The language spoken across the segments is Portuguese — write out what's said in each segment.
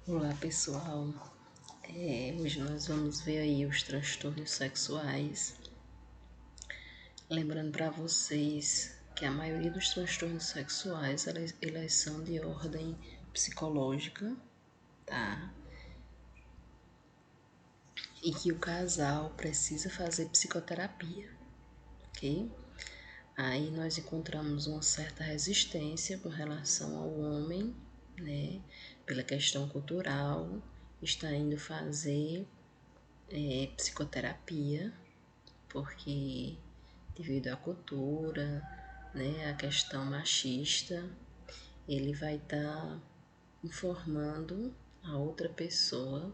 Olá pessoal, hoje nós vamos ver aí os transtornos sexuais. Lembrando para vocês que a maioria dos transtornos sexuais elas são de ordem psicológica, tá? E que o casal precisa fazer psicoterapia, ok? Aí nós encontramos uma certa resistência com relação ao homem, né? Pela questão cultural, está indo fazer psicoterapia, porque devido à cultura, né, a questão machista, ele vai estar informando a outra pessoa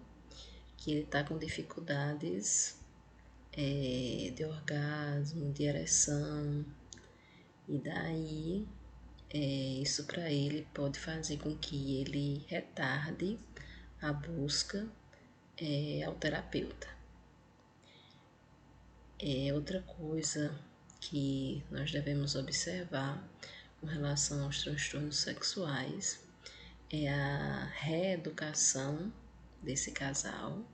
que ele está com dificuldades de orgasmo, de ereção, e daí isso para ele pode fazer com que ele retarde a busca ao terapeuta. Outra coisa que nós devemos observar com relação aos transtornos sexuais é a reeducação desse casal,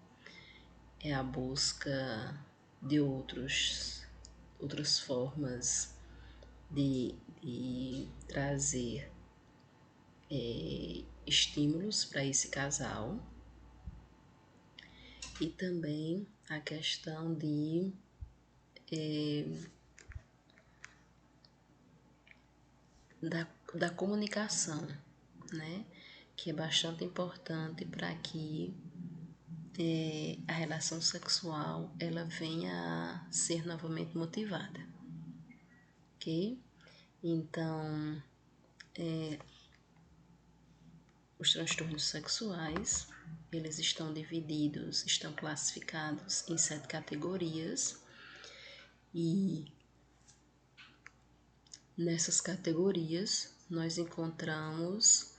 é a busca de outras formas de trazer estímulos para esse casal, e também a questão da comunicação, né? Que é bastante importante para que a relação sexual ela venha a ser novamente motivada, ok? Então, os transtornos sexuais, eles estão classificados em 7 categorias, e nessas categorias nós encontramos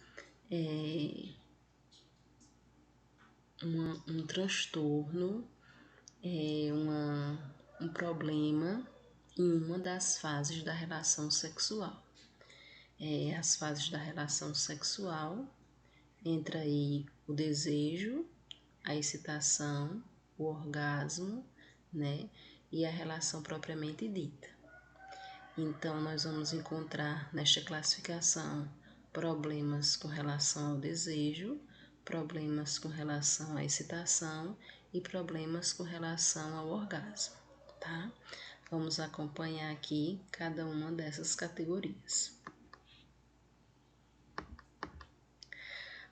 um transtorno, um problema em uma das fases da relação sexual. As fases da relação sexual entra aí o desejo, a excitação, o orgasmo, né? E a relação propriamente dita. Então, nós vamos encontrar nesta classificação problemas com relação ao desejo, problemas com relação à excitação e problemas com relação ao orgasmo, tá? Vamos acompanhar aqui cada uma dessas categorias.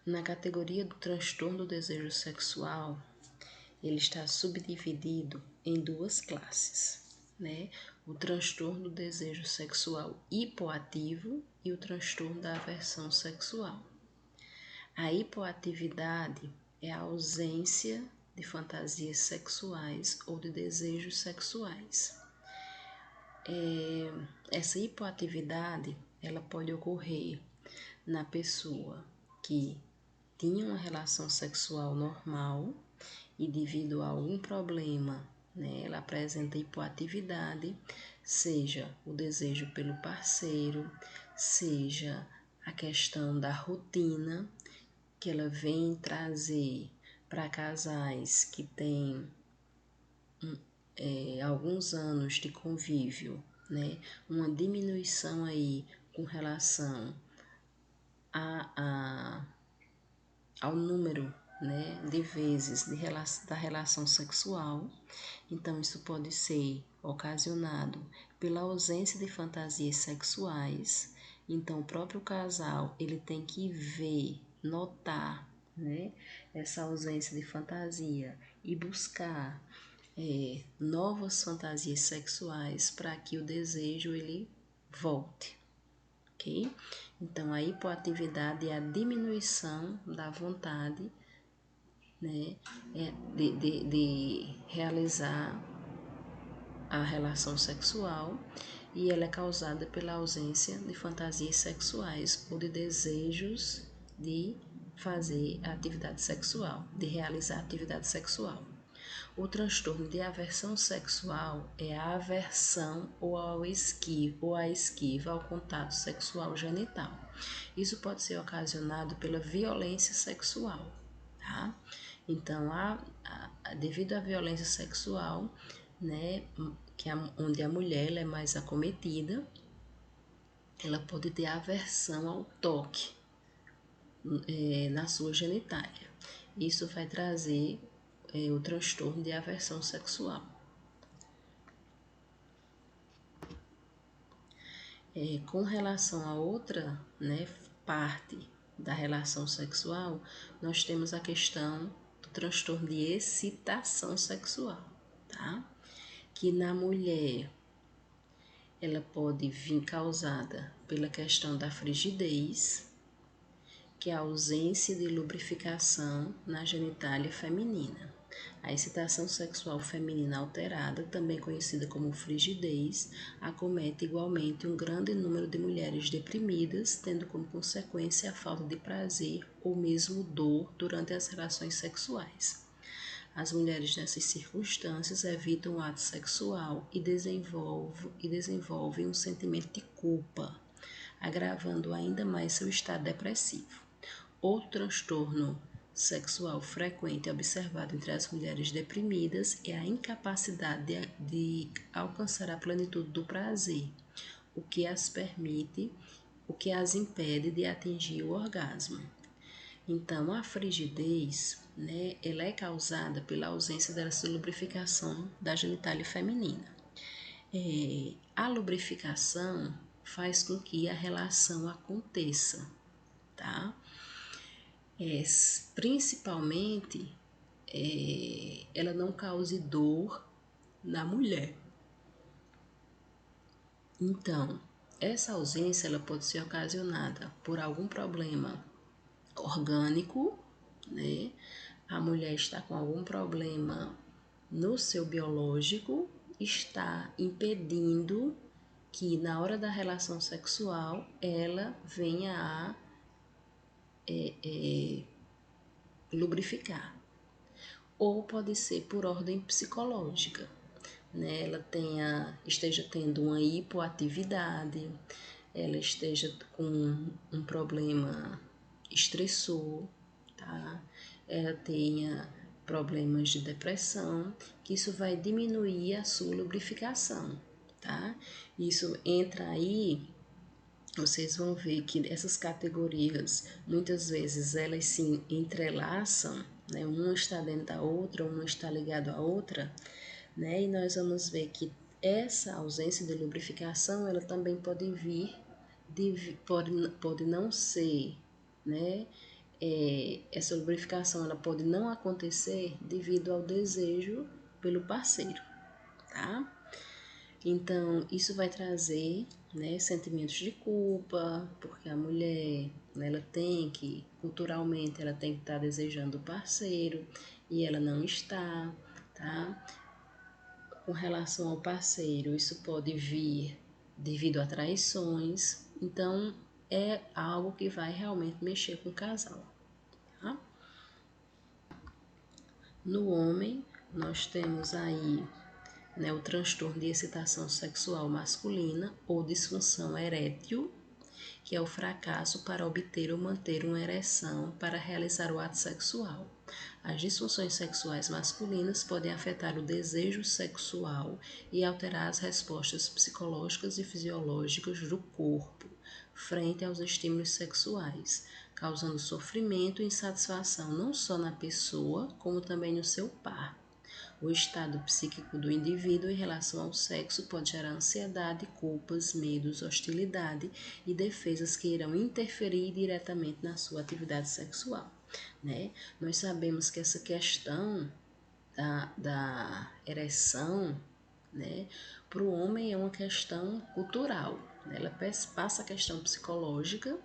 Na categoria do transtorno do desejo sexual, ele está subdividido em 2 classes, né? O transtorno do desejo sexual hipoativo e o transtorno da aversão sexual. A hipoatividade é a ausência de fantasias sexuais ou de desejos sexuais. Essa hipoatividade ela pode ocorrer na pessoa que tinha uma relação sexual normal e devido a algum problema, né, ela apresenta hipoatividade, seja o desejo pelo parceiro, seja a questão da rotina que ela vem trazer para casais que têm alguns anos de convívio, né, uma diminuição aí com relação ao número, né, de vezes da relação sexual. Então, isso pode ser ocasionado pela ausência de fantasias sexuais. Então, o próprio casal ele tem que ver, notar, né, essa ausência de fantasia e buscar novas fantasias sexuais para que o desejo ele volte, ok? Então, a hipoatividade é a diminuição da vontade, né, de realizar a relação sexual, e ela é causada pela ausência de fantasias sexuais ou de desejos de fazer a atividade sexual, de realizar a atividade sexual. O transtorno de aversão sexual é a aversão ou a esquiva ao contato sexual genital. Isso pode ser ocasionado pela violência sexual, tá? Então, devido à violência sexual, né, onde a mulher ela é mais acometida, ela pode ter aversão ao toque na sua genitália. Isso vai trazer o transtorno de aversão sexual. Com relação a outra, né, parte da relação sexual, nós temos a questão do transtorno de excitação sexual, tá? Que na mulher ela pode vir causada pela questão da frigidez, que é a ausência de lubrificação na genitália feminina. A excitação sexual feminina alterada, também conhecida como frigidez, acomete igualmente um grande número de mulheres deprimidas, tendo como consequência a falta de prazer ou mesmo dor durante as relações sexuais. As mulheres nessas circunstâncias evitam o ato sexual e desenvolvem um sentimento de culpa, agravando ainda mais seu estado depressivo. Outro transtorno sexual frequente observado entre as mulheres deprimidas é a incapacidade de alcançar a plenitude do prazer, o que as impede de atingir o orgasmo. Então, a frigidez, né, ela é causada pela ausência dessa lubrificação da genitália feminina. A lubrificação faz com que a relação aconteça, tá? Principalmente, ela não cause dor na mulher. Então, essa ausência ela pode ser ocasionada por algum problema orgânico, né? A mulher está com algum problema no seu biológico, está impedindo que na hora da relação sexual ela venha a lubrificar. Ou pode ser por ordem psicológica, né? Ela esteja tendo uma hipoatividade, ela esteja com um problema estressor, tá? Ela tenha problemas de depressão, que isso vai diminuir a sua lubrificação, tá? Isso entra aí, vocês vão ver que essas categorias, muitas vezes, elas se entrelaçam, né? Uma está dentro da outra, uma está ligada à outra, né? E nós vamos ver que essa ausência de lubrificação, ela também pode vir, pode não ser, né? Essa lubrificação, ela pode não acontecer devido ao desejo pelo parceiro, tá? Então, isso vai trazer, né, sentimentos de culpa, porque a mulher, né, ela tem que, culturalmente, ela tem que estar desejando o parceiro e ela não está, tá? Com relação ao parceiro, isso pode vir devido a traições, então é algo que vai realmente mexer com o casal, tá? No homem, nós temos aí, né, o transtorno de excitação sexual masculina ou disfunção erétil, que é o fracasso para obter ou manter uma ereção para realizar o ato sexual. As disfunções sexuais masculinas podem afetar o desejo sexual e alterar as respostas psicológicas e fisiológicas do corpo frente aos estímulos sexuais, causando sofrimento e insatisfação não só na pessoa, como também no seu par. O estado psíquico do indivíduo em relação ao sexo pode gerar ansiedade, culpas, medos, hostilidade e defesas que irão interferir diretamente na sua atividade sexual, né? Nós sabemos que essa questão da ereção, né, para o homem é uma questão cultural, né? Ela passa a questão psicológica,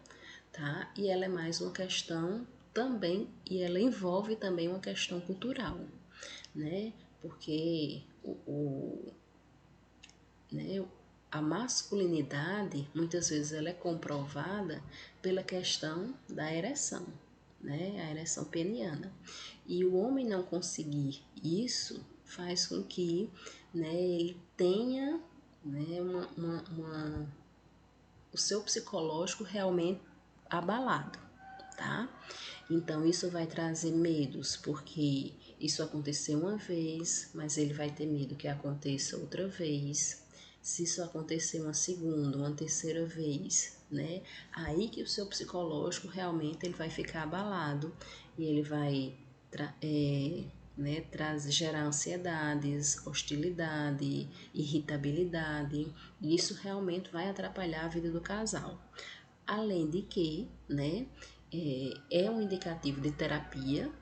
tá? E ela é mais uma questão também, e ela envolve também uma questão cultural, né? Porque né, a masculinidade, muitas vezes, ela é comprovada pela questão da ereção, né? A ereção peniana. E o homem não conseguir isso faz com que, né, ele tenha, né, o seu psicológico realmente abalado, tá? Então, isso vai trazer medos, porque isso aconteceu uma vez, mas ele vai ter medo que aconteça outra vez. Se isso acontecer uma segunda, uma terceira vez, né? Aí que o seu psicológico realmente ele vai ficar abalado e ele vai né, gerar ansiedades, hostilidade, irritabilidade, e isso realmente vai atrapalhar a vida do casal. Além de que, né, é um indicativo de terapia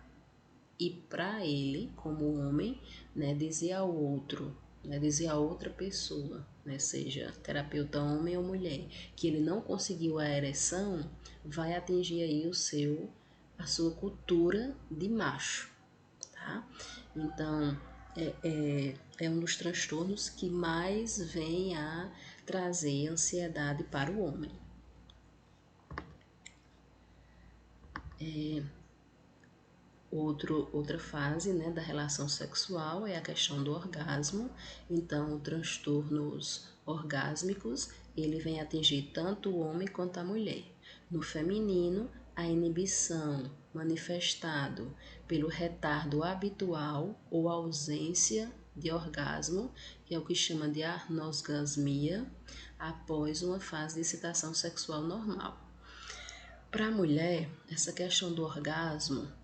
e para ele, como homem, né, dizer ao outro, né, dizer a outra pessoa, né, seja terapeuta homem ou mulher, que ele não conseguiu a ereção, vai atingir aí a sua cultura de macho, tá? Então, é um dos transtornos que mais vem a trazer ansiedade para o homem. Outra fase, né, da relação sexual é a questão do orgasmo. Então, transtornos orgásmicos, ele vem atingir tanto o homem quanto a mulher. No feminino, a inibição manifestado pelo retardo habitual ou ausência de orgasmo, que é o que chama de anosgasmia, após uma fase de excitação sexual normal. Para a mulher, essa questão do orgasmo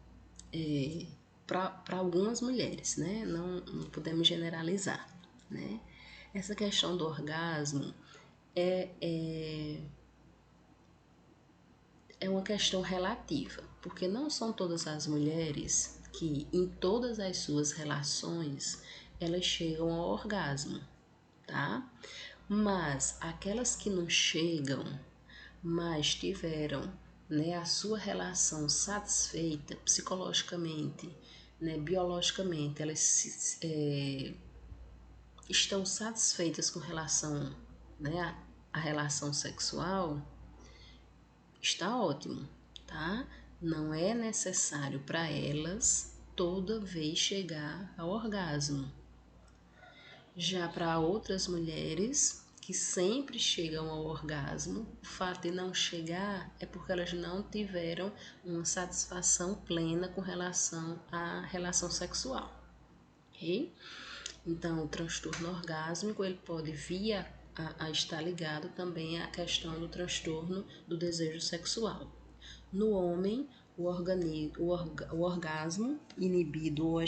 para algumas mulheres, né? Não podemos generalizar, né? Essa questão do orgasmo é, é, é uma questão relativa, porque não são todas as mulheres que, em todas as suas relações, elas chegam ao orgasmo, tá? Mas aquelas que não chegam, mas tiveram, né, a sua relação satisfeita psicologicamente, né, biologicamente, elas estão satisfeitas com relação, né, à relação sexual, está ótimo, tá? Não é necessário para elas toda vez chegar ao orgasmo. Já para outras mulheres que sempre chegam ao orgasmo, o fato de não chegar é porque elas não tiveram uma satisfação plena com relação à relação sexual, ok? Então, o transtorno orgásmico ele pode vir a estar ligado também à questão do transtorno do desejo sexual. No homem, o orgasmo inibido ou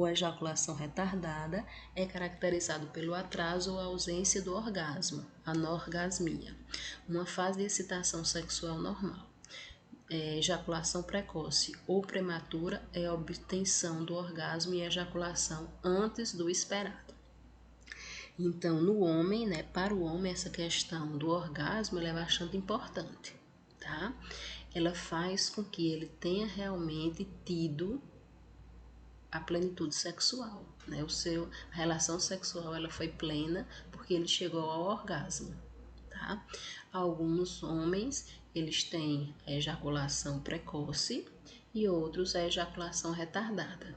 ejaculação retardada é caracterizado pelo atraso ou ausência do orgasmo, anorgasmia, uma fase de excitação sexual normal. Ejaculação precoce ou prematura é a obtenção do orgasmo e ejaculação antes do esperado. Então, no homem, né, para o homem, essa questão do orgasmo é bastante importante, tá? Ela faz com que ele tenha realmente tido a plenitude sexual, né? A relação sexual ela foi plena porque ele chegou ao orgasmo, tá? Alguns homens, eles têm a ejaculação precoce e outros a ejaculação retardada.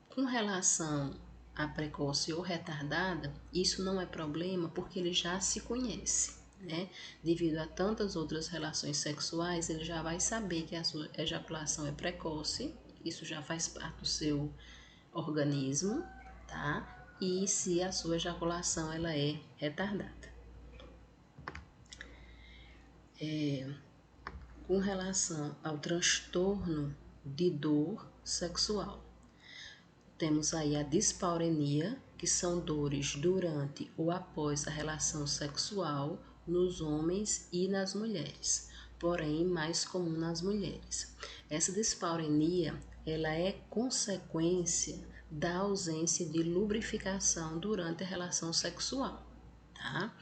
Com relação a precoce ou retardada, isso não é problema porque ele já se conhece, né? Devido a tantas outras relações sexuais, ele já vai saber que a sua ejaculação é precoce, isso já faz parte do seu organismo, tá? E se a sua ejaculação ela é retardada. Com relação ao transtorno de dor sexual, temos aí a dispareunia, que são dores durante ou após a relação sexual nos homens e nas mulheres, porém mais comum nas mulheres. Essa dispareunia, ela é consequência da ausência de lubrificação durante a relação sexual, tá?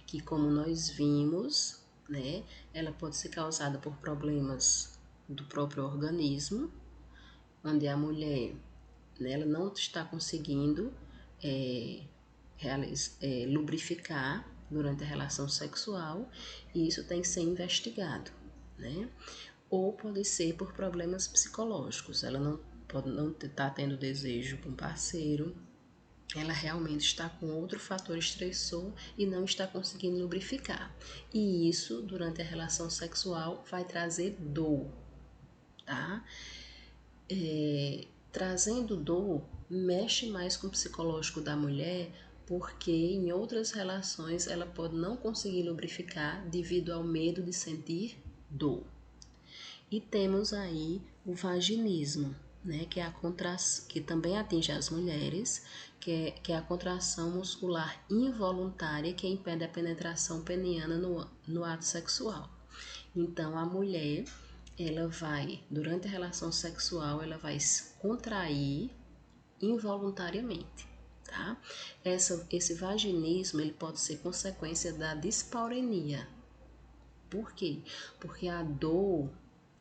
Que como nós vimos, né, ela pode ser causada por problemas do próprio organismo, onde a mulher, né, ela não está conseguindo lubrificar durante a relação sexual e isso tem que ser investigado, né? Ou pode ser por problemas psicológicos, ela não pode não estar tendo desejo com um parceiro, ela realmente está com outro fator estressor e não está conseguindo lubrificar. E isso, durante a relação sexual, vai trazer dor, tá? Trazendo dor, mexe mais com o psicológico da mulher, porque em outras relações ela pode não conseguir lubrificar devido ao medo de sentir dor. E temos aí o vaginismo, né, que também atinge as mulheres, que é a contração muscular involuntária que impede a penetração peniana no ato sexual. Então, a mulher, ela vai, durante a relação sexual, ela vai se contrair involuntariamente, tá? Esse vaginismo, ele pode ser consequência da dispareunia. Por quê? Porque a dor,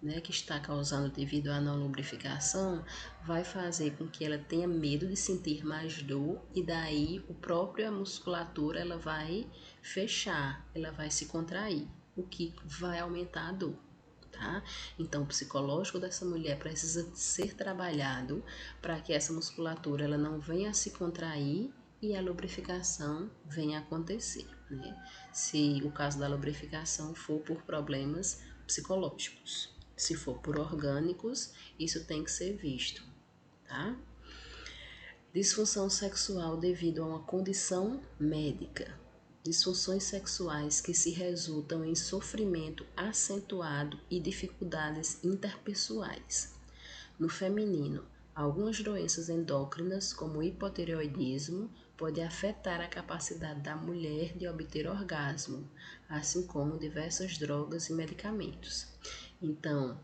né, que está causando devido à não lubrificação, vai fazer com que ela tenha medo de sentir mais dor e daí a musculatura ela vai fechar, ela vai se contrair, o que vai aumentar a dor. Tá? Então, o psicológico dessa mulher precisa ser trabalhado para que essa musculatura ela não venha a se contrair e a lubrificação venha a acontecer, né? Se o caso da lubrificação for por problemas psicológicos. Se for por orgânicos, isso tem que ser visto, tá? Disfunção sexual devido a uma condição médica. Disfunções sexuais que se resultam em sofrimento acentuado e dificuldades interpessoais. No feminino, algumas doenças endócrinas, como o hipotireoidismo, podem afetar a capacidade da mulher de obter orgasmo, assim como diversas drogas e medicamentos. Então,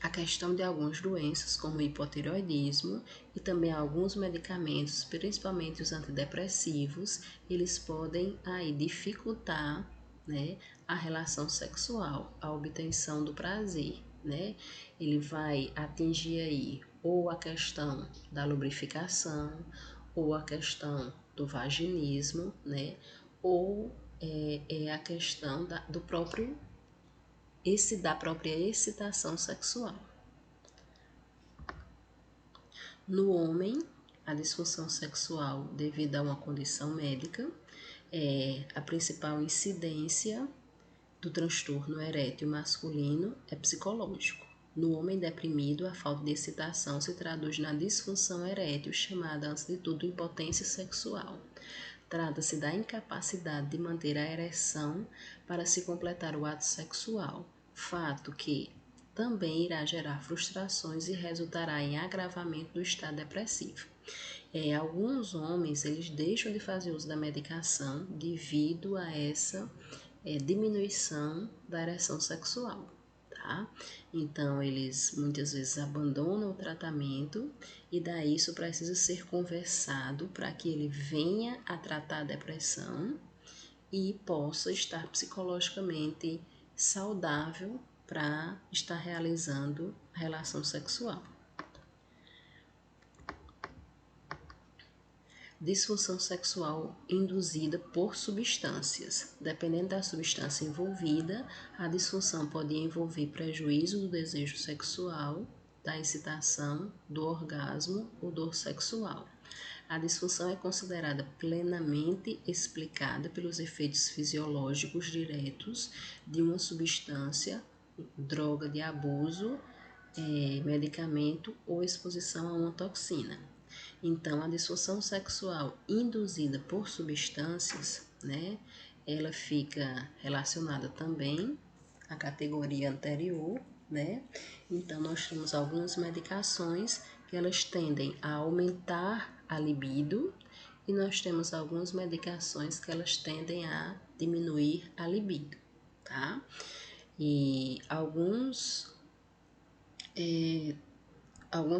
a questão de algumas doenças, como o hipotireoidismo e também alguns medicamentos, principalmente os antidepressivos, eles podem aí dificultar, né, a relação sexual, a obtenção do prazer, né? Ele vai atingir aí ou a questão da lubrificação, ou a questão do vaginismo, né? Ou a questão da própria excitação sexual. No homem, a disfunção sexual devido a uma condição médica é a principal incidência do transtorno erétil masculino é psicológico. No homem deprimido, a falta de excitação se traduz na disfunção erétil, chamada antes de tudo impotência sexual. Trata-se da incapacidade de manter a ereção para se completar o ato sexual, fato que também irá gerar frustrações e resultará em agravamento do estado depressivo. Alguns homens eles deixam de fazer uso da medicação devido a essa diminuição da ereção sexual, tá? Então, eles muitas vezes abandonam o tratamento e daí isso precisa ser conversado para que ele venha a tratar a depressão e possa estar psicologicamente saudável para estar realizando a relação sexual. Disfunção sexual induzida por substâncias. Dependendo da substância envolvida, a disfunção pode envolver prejuízo do desejo sexual, da excitação, do orgasmo ou dor sexual. A disfunção é considerada plenamente explicada pelos efeitos fisiológicos diretos de uma substância, droga de abuso, medicamento ou exposição a uma toxina. Então, a disfunção sexual induzida por substâncias, né, ela fica relacionada também à categoria anterior, né? Então, nós temos algumas medicações que elas tendem a aumentar a libido e nós temos algumas medicações que elas tendem a diminuir a libido, tá? E algumas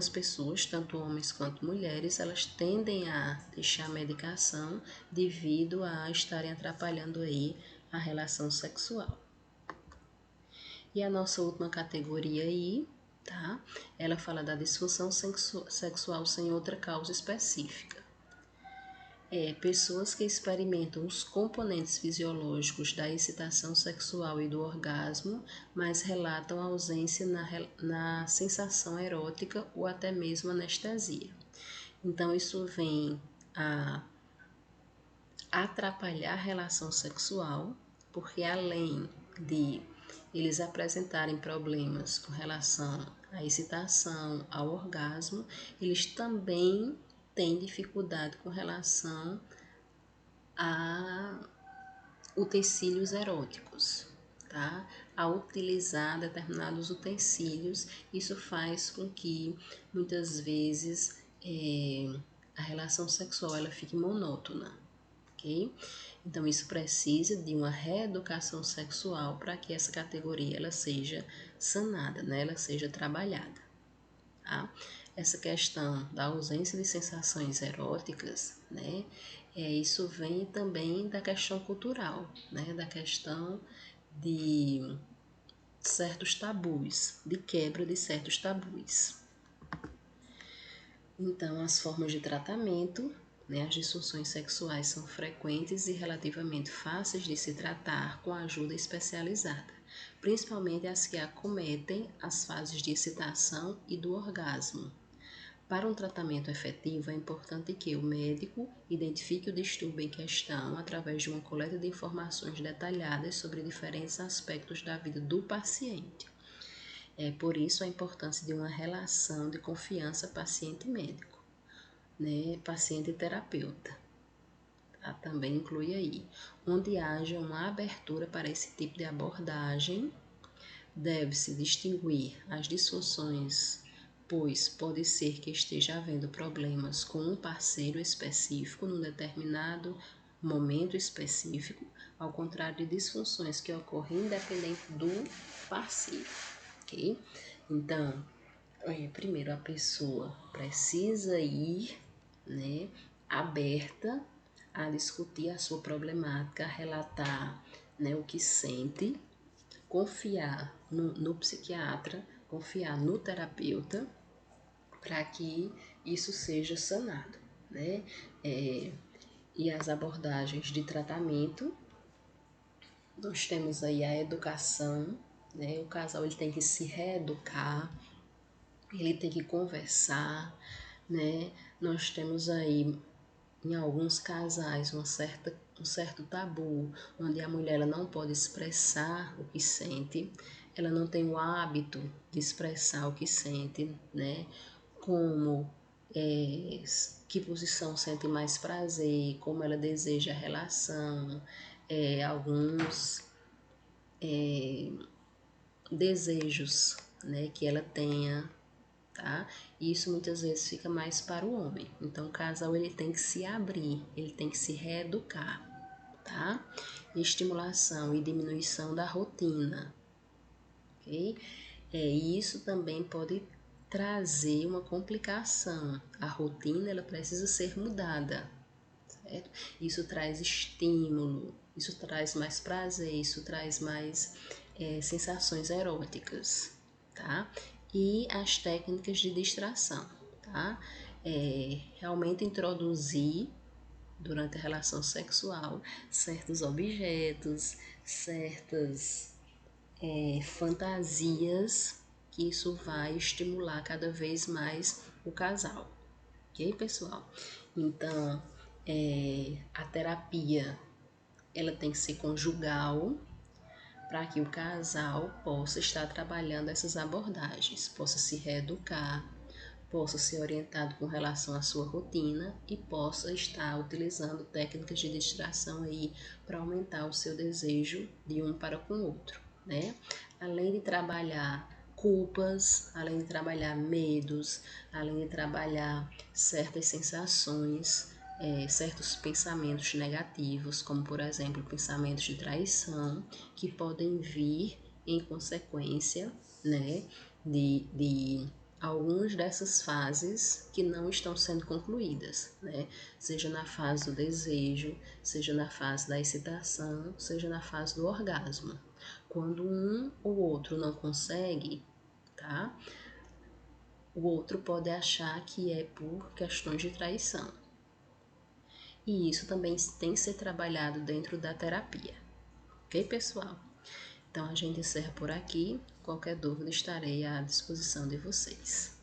pessoas, tanto homens quanto mulheres, elas tendem a deixar a medicação devido a estarem atrapalhando aí a relação sexual. E a nossa última categoria aí, tá? Ela fala da disfunção sexual sem outra causa específica. Pessoas que experimentam os componentes fisiológicos da excitação sexual e do orgasmo, mas relatam ausência na sensação erótica ou até mesmo anestesia. Então, isso vem a atrapalhar a relação sexual, porque além de eles apresentarem problemas com relação à excitação, ao orgasmo, eles também têm dificuldade com relação a utensílios eróticos, tá? A utilizar determinados utensílios, isso faz com que muitas vezes a relação sexual ela fique monótona, ok? Então isso precisa de uma reeducação sexual para que essa categoria ela seja sanada, né? Ela seja trabalhada, tá? Essa questão da ausência de sensações eróticas, né? Isso vem também da questão cultural, né? Da questão de certos tabus, de quebra de certos tabus. Então, as formas de tratamento, né? As disfunções sexuais são frequentes e relativamente fáceis de se tratar com ajuda especializada, principalmente as que acometem as fases de excitação e do orgasmo. Para um tratamento efetivo, é importante que o médico identifique o distúrbio em questão através de uma coleta de informações detalhadas sobre diferentes aspectos da vida do paciente. É por isso a importância de uma relação de confiança paciente-médico, né? Paciente-terapeuta. Tá? Também inclui aí, onde haja uma abertura para esse tipo de abordagem, deve-se distinguir as disfunções, pois pode ser que esteja havendo problemas com um parceiro específico num determinado momento específico, ao contrário de disfunções que ocorrem independente do parceiro, ok? Então, primeiro a pessoa precisa ir, né, aberta a discutir a sua problemática, a relatar, né, o que sente, confiar no psiquiatra, confiar no terapeuta, para que isso seja sanado, né? E as abordagens de tratamento, nós temos aí a educação, né? O casal ele tem que se reeducar, ele tem que conversar, né? Nós temos aí em alguns casais um certo tabu, onde a mulher ela não pode expressar o que sente, ela não tem o hábito de expressar o que sente, né? Como que posição sente mais prazer, como ela deseja a relação, alguns desejos, né, que ela tenha, tá? E isso muitas vezes fica mais para o homem. Então, o casal ele tem que se abrir, ele tem que se reeducar, tá? Estimulação e diminuição da rotina, ok? E isso também pode trazer uma complicação. A rotina ela precisa ser mudada, certo? Isso traz estímulo, isso traz mais prazer, isso traz mais sensações eróticas, tá? E as técnicas de distração, tá? Realmente introduzir durante a relação sexual certos objetos, certas fantasias, que isso vai estimular cada vez mais o casal, ok, pessoal? Então, a terapia ela tem que ser conjugal para que o casal possa estar trabalhando essas abordagens, possa se reeducar, possa ser orientado com relação à sua rotina e possa estar utilizando técnicas de distração aí para aumentar o seu desejo de um para com o outro, né? Além de trabalhar culpas, além de trabalhar medos, além de trabalhar certas sensações, certos pensamentos negativos, como por exemplo pensamentos de traição, que podem vir em consequência, né, de algumas dessas fases que não estão sendo concluídas, né? Seja na fase do desejo, seja na fase da excitação, seja na fase do orgasmo. Quando um ou outro não consegue, tá? O outro pode achar que é por questões de traição. E isso também tem que ser trabalhado dentro da terapia. Ok, pessoal? Então a gente encerra por aqui. Qualquer dúvida estarei à disposição de vocês.